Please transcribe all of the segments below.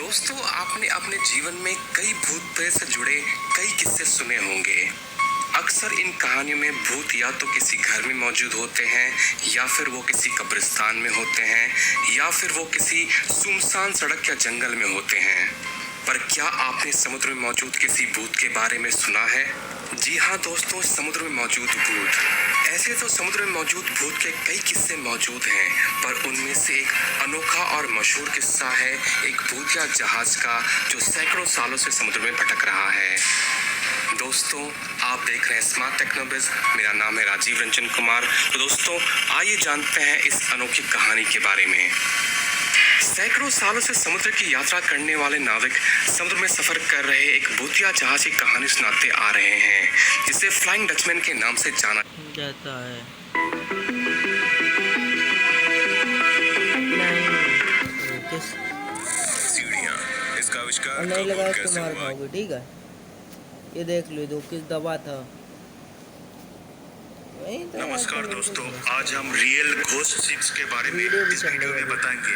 दोस्तों, आपने अपने जीवन में कई भूत प्रेत से जुड़े कई किस्से सुने होंगे। अक्सर इन कहानियों में भूत या तो किसी घर में मौजूद होते हैं, या फिर वो किसी कब्रिस्तान में होते हैं, या फिर वो किसी सुनसान सड़क या जंगल में होते हैं। पर क्या आपने समुद्र में मौजूद किसी भूत के बारे में सुना है? जी हाँ दोस्तों, समुद्र में मौजूद भूत। ऐसे तो समुद्र में मौजूद भूत के कई किस्से मौजूद हैं, पर उनमें से एक अनोखा और मशहूर किस्सा है एक भूतिया जहाज का, जो सैकड़ों सालों से समुद्र में भटक रहा है। दोस्तों, आप देख रहे हैं स्मार्ट टेक्नोबिज। मेरा नाम है राजीव रंजन कुमार। तो दोस्तों, आइए जानते हैं इस अनोखी कहानी के बारे में। सैकड़ों सालों से समुद्र की यात्रा करने वाले नाविक समुद्र में सफर कर रहे एक भूतिया जहाज की कहानी सुनाते आ रहे हैं, जिसे फ्लाइंग डचमैन के नाम से जाना जाता है। इसका आविष्कार नहीं लगा तो मार खाओगे, ठीक है। ये देख लो, दो किस दबा था। नमस्कार दोस्तों, आज हम रियल घोस्ट शिप्स के बारे में इस वीडियो में बताएंगे,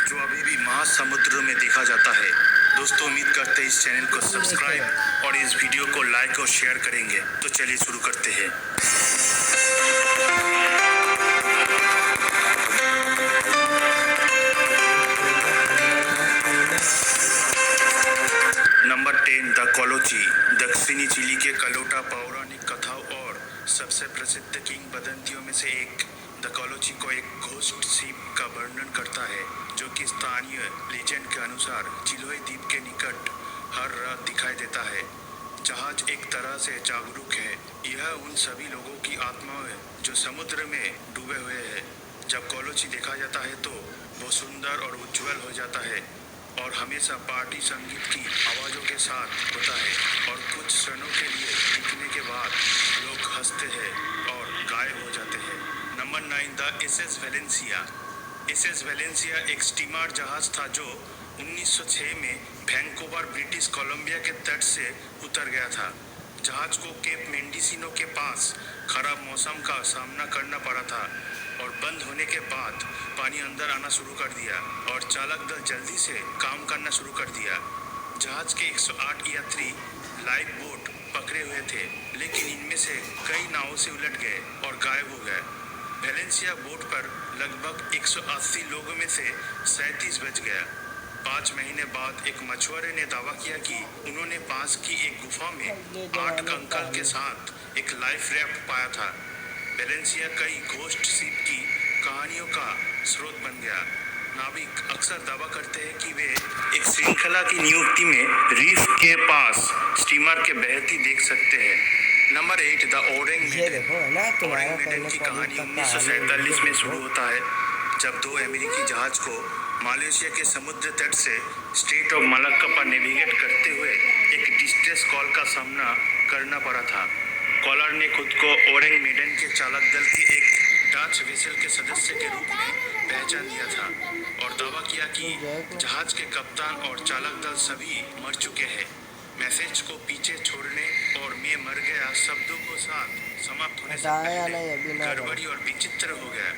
जो अभी भी महासमुद्र में देखा जाता है। दोस्तों, उम्मीद करते हैं इस चैनल को सब्सक्राइब और इस वीडियो को लाइक और शेयर करेंगे। तो चलिए शुरू करते हैं। नंबर 10, द कोलोची। दक्षिणी चिली के कलोटा पौराणिक कथाओं और सबसे प्रसिद्ध किंवदंतियों में से एक। द कोलोची को एक घोस्ट शिप का वर्णन करता है, जो कि स्थानीय लीजेंड के अनुसार चिलोए द्वीप के निकट हर रात दिखाई देता है। जहाज एक तरह से जागरूक है। यह उन सभी लोगों की आत्मा है जो समुद्र में डूबे हुए हैं। जब कोलोची देखा जाता है तो वो सुंदर और उज्जवल हो जाता है और हमेशा पार्टी संगीत की आवाज़ों के साथ होता है, और कुछ क्षणों के लिए दिखने के बाद लोग हंसते हैं और गायब हो जाते हैं। Number 9, the SS Valencia. SS Valencia एक स्टीमर जहाज था जो 1906 में वैंकूवर, ब्रिटिश कोलंबिया के तट से उतर गया था। जहाज को केप मेंडिसिनो के पास खराब मौसम का सामना करना पड़ा था, और बंद होने के बाद पानी अंदर आना शुरू कर दिया और चालक दल जल्दी से काम करना शुरू कर दिया। जहाज के 108 यात्री लाइफ बोट पकड़े हुए थे, लेकिन इनमें से कई नावों से उलट गए और गायब हो गए। वेलेंसिया बोट पर लगभग 180 लोगों में से 37 बच गया। 5 महीने बाद एक मछुआरे ने दावा किया कि उन्होंने पास की एक गुफा में 8 कंकाल के साथ एक लाइफ रैफ्ट पाया था। वेलेंसिया कई घोस्ट शिप की कहानियों का स्रोत बन गया। नाविक अक्सर दावा करते हैं कि वे एक श्रृंखला की नियुक्ति में रीफ के पास स्टीमर के बहती देख सकते हैं। Number 8, the Ourang Medan. Ourang Medan की कहानी 1947 में शुरू होता है, जब 2 अमेरिकी जहाज को मलेशिया के समुद्र तट से स्ट्रेट ऑफ मलक्का पर नेविगेट करते हुए एक डिस्ट्रेस कॉल का सामना करना पड़ा था। कॉलर ने खुद को ओरेंग मेडन के चालक दल के एक डच वेसल के सदस्य के रूप में पहचान दिया था, और दावा किया कि जहाज के कप्तान और चालक दल सभी मर चुके हैं। मैसेज को पीछे छोड़ने और मैं मर गया शब्दों को साथ समाप्त होने से पहले गड़बड़ी और विचित्र हो गया।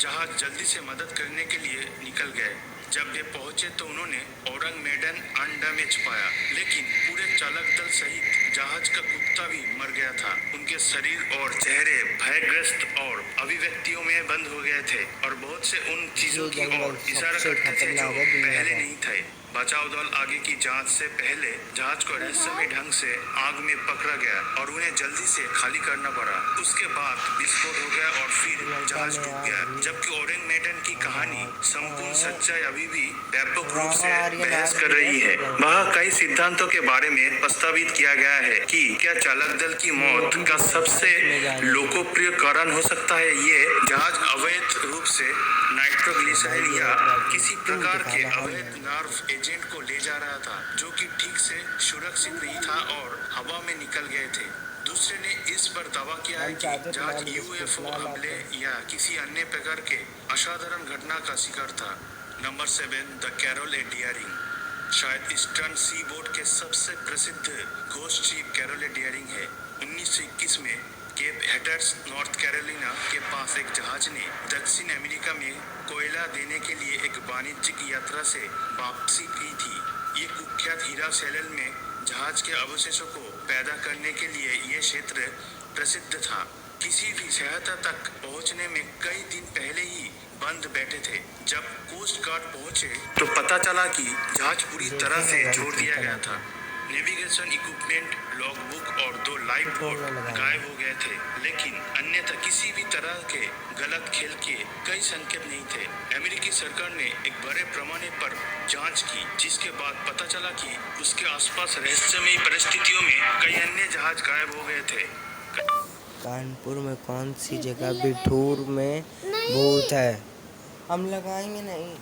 जहाज जल्दी से मदद करने के लिए निकल गए। जब वे पहुंचे तो उन्होंने ओरेंग मेडन अनडैमेज पाया, लेकिन पूरे चालक दल सहित जहाज का कुत्ता भी मर गया था। उनके शरीर और चेहरे भयग्रस्त और अभिव्यक्तियों में बंद हो गए थे, और बहुत से उन चीजों की ओर इशारा करते थे जो पहले नहीं थे। बचाव दल आगे की जांच से पहले जहाज को रहस्यमय ढंग से आग में पकड़ा गया और उन्हें जल्दी से खाली करना पड़ा। उसके बाद विस्फोट हो गया और फिर जहाज डूब गया। जबकि ओरेंग मेडन की कहानी संपूर्ण सच्चाई अभी भी व्यापक रूप से बहस कर रही है। वहाँ कई सिद्धांतों के बारे में प्रस्तावित किया गया है कि क्या चालक दल की मौत का सबसे लोकप्रिय कारण हो सकता है ये जहाज अवैध रूप से नाइट्रोग्लिसरीन या किसी प्रकार के अवैध नर्व एजेंट को ले जा रहा था, जो कि ठीक से सुरक्षित नहीं था और हवा में निकल गए थे। दूसरे ने इस पर दावा किया है कि जहाज यूएफओ हमले या किसी अन्य प्रकार के असाधारण घटना का शिकार था। नंबर 7, द कैरोल ए डियरिंग। शायद ईस्टर्न सी बोर्ड के सबसे प्रसिद्ध घोस्ट शिप कैरोल ए डियरिंग है। 1921 में केप हेटर्स, नॉर्थ कैरोलिना के पास एक जहाज ने दक्षिण अमेरिका में कोयला देने के लिए एक वाणिज्यिक यात्रा से वापसी की थी। ये कुख्यात हीरा सेलल में जहाज के अवशेषों को पैदा करने के लिए ये क्षेत्र प्रसिद्ध था। किसी भी सहायता तक पहुंचने में कई दिन पहले ही बंद बैठे थे। जब कोस्ट गार्ड पहुंचे तो पता चला कि जहाज पूरी तरह से छोड़ दिया गया था। नेविगेशन इक्विपमेंट, लॉगबुक और 2 लाइफ बोट गायब हो गए थे, लेकिन अन्यथा किसी भी तरह के गलत खेल के कई संकेत नहीं थे। अमेरिकी सरकार ने एक बड़े पैमाने पर जांच की, जिसके बाद पता चला कि उसके आसपास रहस्यमयी परिस्थितियों में कई अन्य जहाज गायब हो गए थे। कानपुर में कौन सी जगह बिठूर में भूत है? हम लगाएंगे नहीं।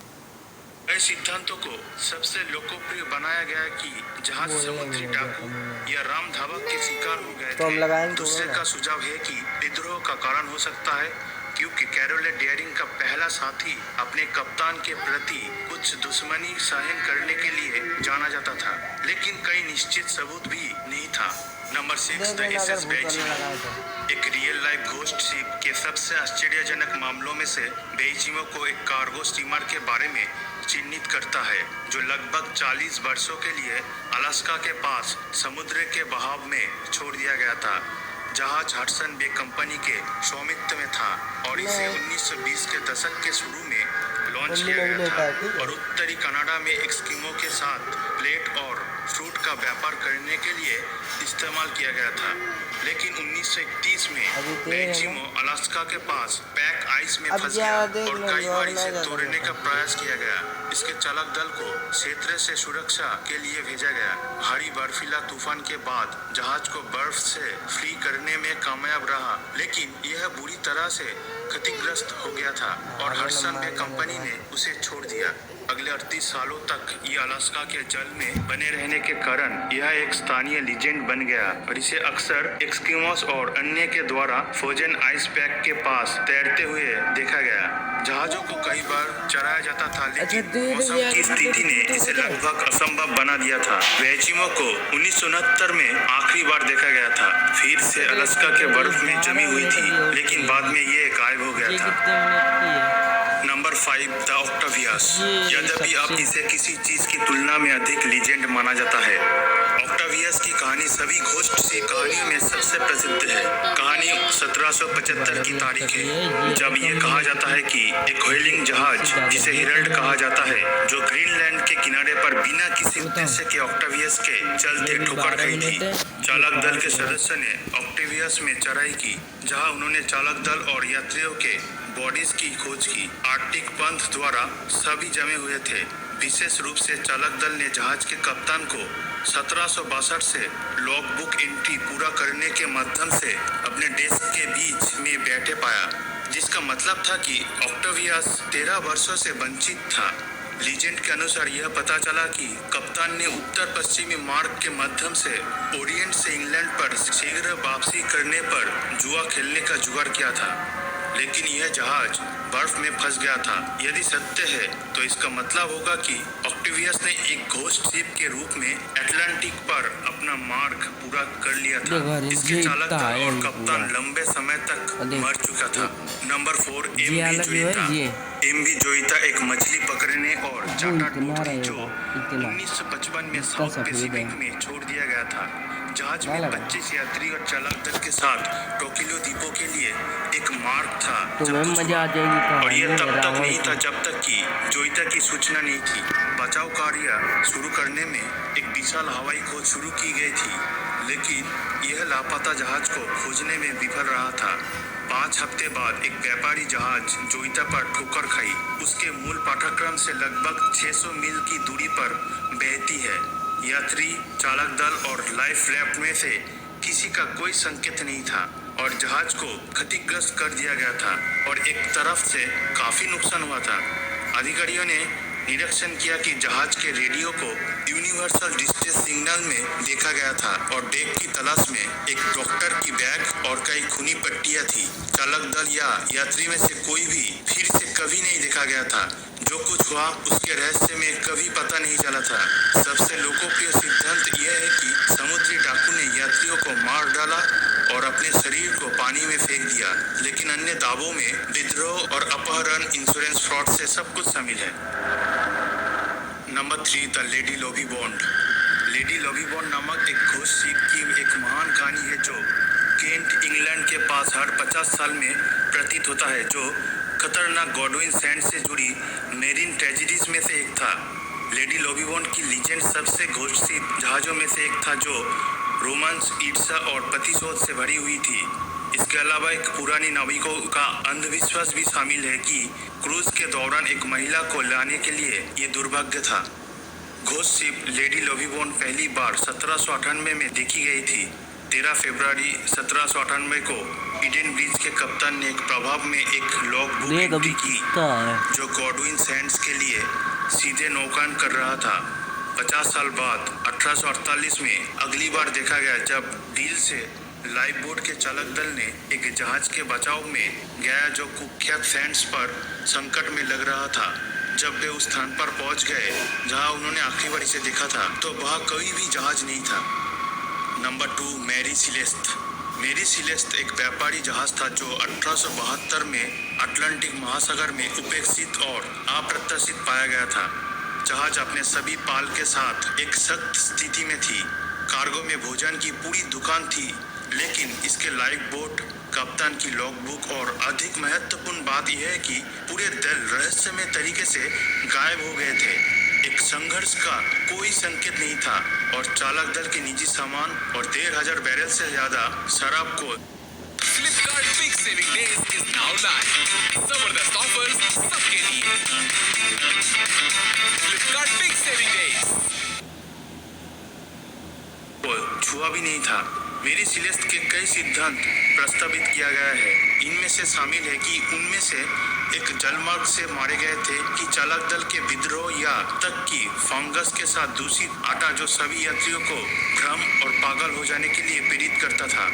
कई सिद्धांतों को सबसे लोकप्रिय बनाया गया कि जहाज समुद्री डाकू या राम धावक के शिकार हो गए तो हम लगाएंगे। दूसरे का सुझाव है कि विद्रोह का कारण हो सकता है, क्योंकि कैरोले डेयरिंग का पहला साथी अपने कप्तान के प्रति कुछ दुश्मनी सहन करने के लिए जाना जाता था, लेकिन कई निश्चित सबूत भी नहीं था। Number 6 the SS Baychimo. एक रियल लाइफ घोस्ट शिप के सबसे आश्चर्यजनक मामलों में से बेइचिमो को एक कार्गो स्टीमर के बारे में चिन्हित करता है, जो लगभग 40 वर्षों के लिए अलास्का के पास समुद्र के बहाव में छोड़ दिया गया था। जहाज हडसन बे कंपनी के स्वामित्व में था और इसे 1920 के दशक के शुरू में लॉन्च किया गया था और उत्तरी कनाडा में एस्किमो के साथ प्लेट और फ्रूट का व्यापार करने के लिए इस्तेमाल किया गया था। लेकिन 1931 में बेइचिमो अलास्का के पास पैक आइस में फंस गया और कई बार इसे तोड़ने का प्रयास किया गया। इसके चालक दल को क्षेत्र से सुरक्षा के लिए भेजा गया। भारी बर्फीला तूफान के बाद जहाज को बर्फ से फ्री करने में कामयाब रहा, लेकिन यह बुरी तरह से क्षतिग्रस्त हो गया था और हडसन बे कंपनी ने उसे छोड़ दिया। अगले 38 सालों तक ये अलास्का के जल में बने रहने के कारण यह एक स्थानीय लीजेंड बन गया और इसे अक्सर एस्किमोस और अन्य के द्वारा फ्रोजन आइस पैक के पास तैरते हुए देखा गया। जहाजों को कई बार चराया जाता था, लेकिन मौसम की स्थिति ने इसे लगभग असंभव बना दिया था। बेइचिमो को 1969 में आखिरी बार देखा गया था, फिर से अलास्का के बर्फ में जमी हुई थी, लेकिन बाद में ये गायब हो गया था। Number 5 the Octavius. यद्यपि अब इसे किसी चीज की तुलना में अधिक लीजेंड माना जाता है, ऑक्टावियस की कहानी सभी घोस्ट सी कहानियों में सबसे प्रसिद्ध है। कहानी 1775 की तारीख है, जब ये कहा जाता है कि एक व्हेलिंग जहाज जिसे हेरल्ड कहा जाता है, जो ग्रीनलैंड के किनारे पर बिना किसी उद्देश्य के ऑक्टावियस के चलते ठोकर खाई थी। चालक दल के सदस्य ने ऑक्टावियस में चढ़ाई की, जहां उन्होंने चालक दल और यात्रियों के बॉडीज की खोज की। आर्कटिक पंथ द्वारा सभी जमे हुए थे। विशेष रूप से चालक दल ने जहाज के कप्तान को 1762 से लॉगबुक एंट्री पूरा करने के माध्यम से अपने डेस्क के बीच में बैठे पाया, जिसका मतलब था कि ऑक्टावियस 13 वर्षों से वंचित था। लीजेंड के अनुसार यह पता चला कि कप्तान ने उत्तर पश्चिमी मार्ग के माध्यम से ओरिएंट से इंग्लैंड पर शीघ्र वापसी करने पर जुआ खेलने का जुगाड़ किया था, लेकिन यह जहाज बर्फ में फंस गया था। यदि सत्य है तो इसका मतलब होगा कि ऑक्टावियस ने एक घोस्ट शिप के रूप में अटलांटिक पर अपना मार्ग पूरा कर लिया था। इसके चालक दल और कप्तान लंबे समय तक मर चुका था। नंबर 4 एमवी जोइता एक मछली पकड़ने और चार्टर बोट थी, जो 1955 में साउथ पैसिफिक में छोड़ दिया गया था। जहाज में 25 यात्री और चालक दल के साथ टोकियो द्वीपों के लिए एक मार्ग था, और यह तब तक नहीं था जब तक कि जोइता की सूचना नहीं थी। बचाव कार्य शुरू करने में एक विशाल हवाई खोज शुरू की गई थी, लेकिन यह लापता जहाज को खोजने में विफल रहा था। 5 हफ्ते बाद एक व्यापारी जहाज जोइता पर ठोकर खाई। उसके मूल पाठ्यक्रम से लगभग 600 मील की दूरी पर बहती है। यात्री, चालक दल और लाइफ रैफ्ट में से किसी का कोई संकेत नहीं था और जहाज को क्षतिग्रस्त कर दिया गया था और एक तरफ से काफी नुकसान हुआ था। अधिकारियों ने निरीक्षण किया कि जहाज के रेडियो को यूनिवर्सल डिस्ट्रेस सिग्नल में देखा गया था और डेक की तलाश में एक डॉक्टर की बैग और कई खूनी पट्टियां थी। चालक दल या यात्री में से कोई भी फिर से कभी नहीं देखा गया था। जो कुछ हुआ उसके रहस्य में कभी पता नहीं चला था। सबसे लोकप्रिय सिद्धांत यह है कि समुद्री डाकू ने यात्रियों को मार डाला और अपने शरीर को पानी में फेंक दिया, लेकिन अन्य दावों में विद्रोह और अपहरण, इंश्योरेंस फ्रॉड से सब कुछ शामिल है। Number 3, the lady lobby bond. Lady lobby bond नामक एक घोष शिप की एक महान कहानी है जो केंट, इंग्लैंड के पास हर 50 साल में प्रतीत होता है, जो खतरनाक गॉडविन सैंड से जुड़ी मेरीन ट्रेजेडीज में से एक था। लेडी लॉबी बॉन्ड की लीजेंड सबसे घोषित जहाज़ों में से एक था जो रोमांस, ईर्ष्या और प्रतिशोध से भरी हुई थी। इसके अलावा एक पुरानी नाविकों का अंधविश्वास भी शामिल है कि क्रूज के दौरान एक महिला को लाने के लिए ये दुर्भाग्य था। Ghosh ship lady lobby bond पहली बार 1798 में देखी गई थी। 13 फरवरी 1798 को ईडन ब्रिज के कप्तान ने एक प्रभाव में एक लॉग बुक एंट्री की जो गॉडविन सैंड्स के लिए सीधे नौकायन कर रहा था। 50 साल बाद 1848 में अगली बार देखा गया जब डील से लाइफ बोट के चालक दल ने एक जहाज के बचाव में गया जो कुख्यात सैंड्स पर संकट में लग रहा था। जब वे उस स्थान पर पहुंच गए जहां उन्होंने आखिरी बार इसे देखा था तो वहां कोई भी जहाज नहीं था। Number 2, Mary Celeste. Mary Celeste एक व्यापारी जहाज था जो 1872 में अटलांटिक महासागर में उपेक्षित और अप्रत्याशित पाया गया था। जहाज अपने सभी पाल के साथ एक सख्त स्थिति में थी। कार्गो में भोजन की पूरी दुकान थी, लेकिन इसके लाइफ बोट, कप्तान की लॉग बुक और अधिक महत्वपूर्ण बात यह है कि पूरे दल रहस्यमय तरीके से गायब हो गए थे। एक संघर्ष का कोई संकेत नहीं था और चालक दल के निजी सामान और 1,500 बैरल से ज्यादा शराब को Flipkart Big Saving Days is now live. जबरदस्त ऑफर्स सबके लिए। Flipkart Big Saving Days। छुआ भी नहीं था। मेरी सिलेस्ट के कई सिद्धांत प्रस्तावित किया गया है। इनमें से शामिल है कि उनमें से एक जलमार्ग से मारे गए थे कि चालक दल के विद्रोह या तक कि फंगस के साथ दूषित आटा जो सभी यात्रियों को भ्रम और पागल हो जाने के लिए प्रेरित करता था।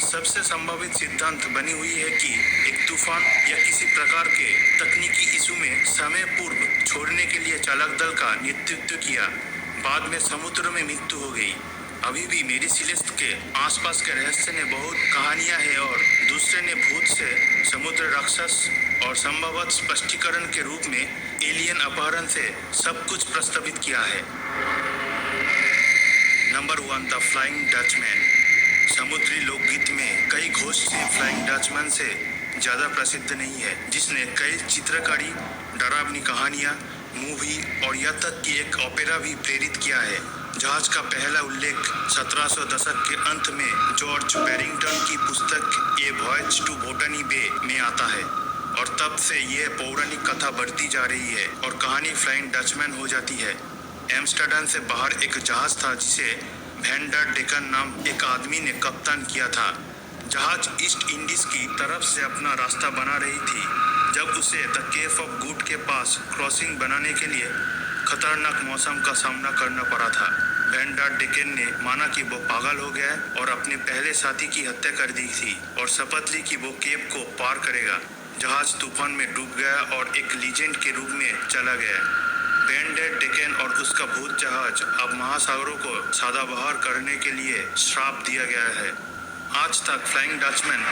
सबसे संभावित सिद्धांत बनी हुई है कि एक तूफान या किसी प्रकार के तकनीकी इशू में समय पूर्व छोड़ने के लिए चालक दल का नेतृत्व किया। बाद में समुद्र में मृत्यु हो गई। अभी भी मेरी सिलेस्ट के आसपास के रहस्य ने बहुत कहानियां हैं और दूसरे ने भूत से समुद्र राक्षस और संभवत स्पष्टीकरण के रूप में एलियन अपहरण से सब कुछ प्रस्तावित किया है। Number 1, the flying Dutchman. समुद्री लोकगीत में कई घोष शिप फ्लाइंग डचमैन से ज़्यादा प्रसिद्ध नहीं है, जिसने कई चित्रकारी, डरावनी कहानियां, मूवी और यहाँ तक कि एक ओपेरा भी प्रेरित किया है। जहाज का पहला उल्लेख 1700 दशक के अंत में जॉर्ज बैरिंगटन की पुस्तक ए वॉयज टू बॉटनी बे में आता है और तब से यह पौराणिक कथा बढ़ती जा रही है और कहानी फ्लाइंग डचमैन हो जाती है। एम्स्टर्डम से बाहर एक जहाज था जिसे वैन डर डेकन नाम एक आदमी ने कप्तान किया था। जहाज ईस्ट इंडीज की तरफ से अपना रास्ता बना रही थी जब उसे द केप ऑफ गुड के पास क्रॉसिंग बनाने के लिए खतरनाक मौसम का सामना करना पड़ा था। वैन डर डेकन ने माना कि वो पागल हो गया और अपने पहले साथी की हत्या कर दी थी और शपथ ली कि वो केप को पार करेगा। जहाज तूफान में डूब गया और एक लीजेंड के रूप में चला गया। वैन डर डेकन और उसका भूत जहाज अब महासागरों को सदाबहार करने के लिए श्राप दिया गया है। आज तक फ्लाइंग डचमैन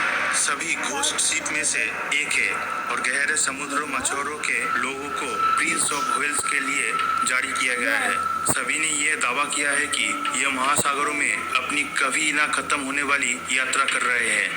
सभी घोस्ट शिप में से एक है और गहरे समुद्र मछुआरों के लोगों को प्रिंस ऑफ वेल्स के लिए जारी किया गया है। सभी ने यह दावा किया है कि यह महासागरों में अपनी कभी ना खत्म होने वाली यात्रा कर रहे हैं।